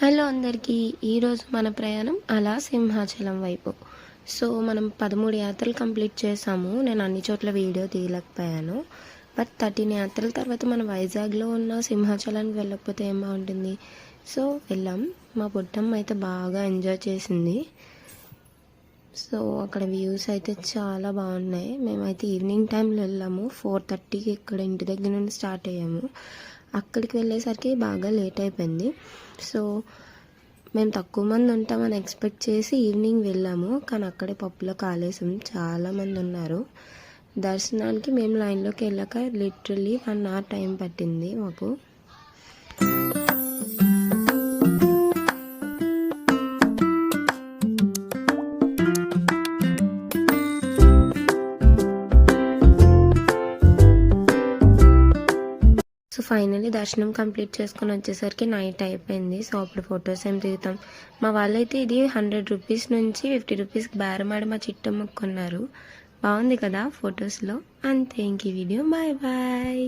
Hello అందరికీ. ఈరోజు మన ప్రయాణం అలా సింహాచలం వైపు. సో మనం 13 యాత్రలు కంప్లీట్ చేసాము. నేను అన్ని చోట్ల వీడియో తీయలేకపోయాను. బట్ 13 యాత్రల తర్వాత మన వైజాగ్లో ఉన్న సింహాచలానికి వెళ్ళకపోతే ఏం బాగుంటుంది. సో వెళ్ళాం. మా పుట్టమ్మ అయితే బాగా ఎంజాయ్ చేసింది. సో అక్కడ వ్యూస్ అయితే చాలా బాగున్నాయి. మేమైతే ఈవినింగ్ టైంలో వెళ్ళాము. 4:30కి ఇక్కడ ఇంటి దగ్గర నుండి స్టార్ట్ అయ్యాము. అక్కడికి వెళ్ళేసరికి బాగా లేట్ అయిపోయింది. సో మేము తక్కువ మంది ఉంటామని ఎక్స్పెక్ట్ చేసి ఈవినింగ్ వెళ్ళాము. కానీ అక్కడే పప్పులో కాలేసాం. చాలామంది ఉన్నారు. దర్శనానికి మేము లైన్లోకి వెళ్ళాక లిటరల్లీ 1 hour టైం పట్టింది మాకు. సో ఫైనలీ దర్శనం కంప్లీట్ చేసుకొని వచ్చేసరికి నైట్ అయిపోయింది. సో అప్పుడు ఫొటోస్ ఏం దిగుతాం. మా వాళ్ళైతే ఇది 100 రూపీస్ నుంచి 50 రూపీస్కి బేరమాడి మా చిట్టమ్మ కొన్నారు. బాగుంది కదా ఫొటోస్లో. అంతే ఇంక ఈ వీడియో. Bye bye.